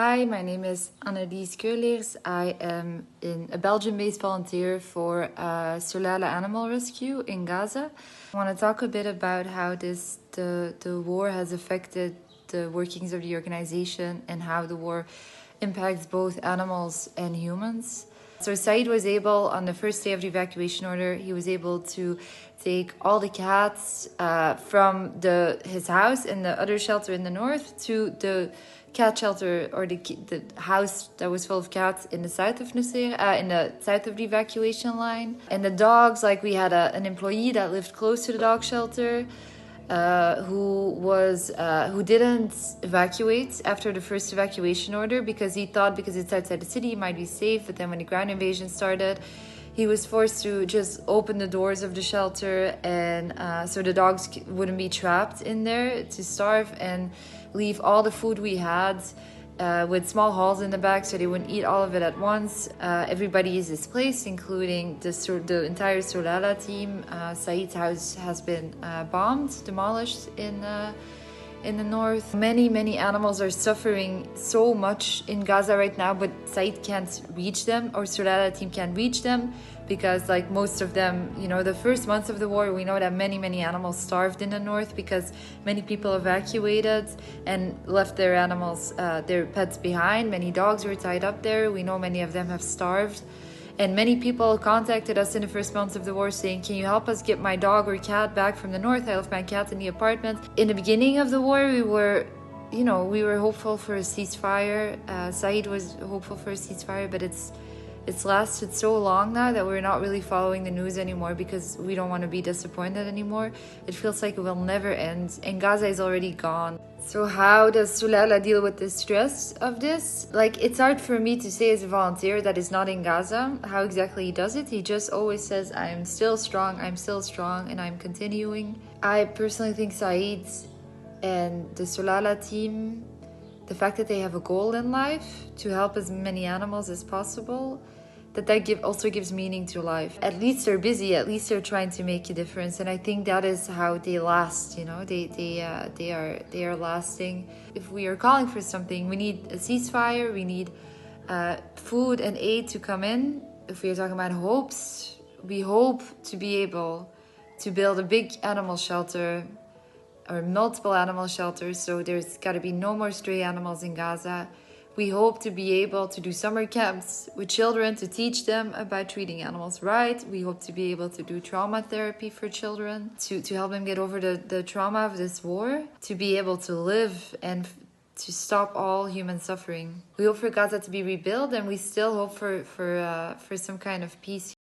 Hi, my name is Annaliese Keuleers. I am a Belgian-based volunteer for Sulala Animal Rescue in Gaza. I want to talk a bit about how the war has affected the workings of the organization and how the war impacts both animals and humans. So Saeed was able, on the first day of the evacuation order, he was able to take all the cats from his house in the other shelter in the north to the cat shelter, or the house that was full of cats in the south of Nusayr, in the south of the evacuation line. And the dogs, like we had an employee that lived close to the dog shelter, who didn't evacuate after the first evacuation order because he thought because it's outside the city he might be safe. But then when the ground invasion started, he was forced to just open the doors of the shelter, and so the dogs wouldn't be trapped in there to starve, and leave all the food we had with small holes in the back so they wouldn't eat all of it at once. Everybody is displaced, including the entire Sulala team. Saeed's house has been bombed, demolished in the north. Many animals are suffering so much in Gaza right now, but Saeed can't reach them, or Sulala team can't reach them, because like most of them, the first months of the war, we know that many animals starved in the north because many people evacuated and left their animals, their pets behind. Many dogs were tied up there. We know many of them have starved. And many people contacted us in the first months of the war saying, can you help us get my dog or cat back from the north? I left my cat in the apartment. In the beginning of the war, we were hopeful for a ceasefire. Saeed was hopeful for a ceasefire, but it's lasted so long now that we're not really following the news anymore because we don't want to be disappointed anymore. It feels like it will never end, and Gaza is already gone. So how does Sulala deal with the stress of this? It's hard for me to say as a volunteer that is not in Gaza how exactly he does it. He just always says, I'm still strong, and I'm continuing. I personally think Saeed and the Sulala team, the fact that they have a goal in life to help as many animals as possible, that also gives meaning to life. At least they're busy, at least they're trying to make a difference, and I think that is how they last. They are lasting. If we are calling for something, we need a ceasefire, we need food and aid to come in. If we are talking about hopes, we hope to be able to build a big animal shelter or multiple animal shelters, so there's got to be no more stray animals in Gaza. We hope to be able to do summer camps with children to teach them about treating animals right. We hope to be able to do trauma therapy for children to help them get over the trauma of this war, to be able to live and to stop all human suffering. We hope for Gaza to be rebuilt, and we still hope for some kind of peace.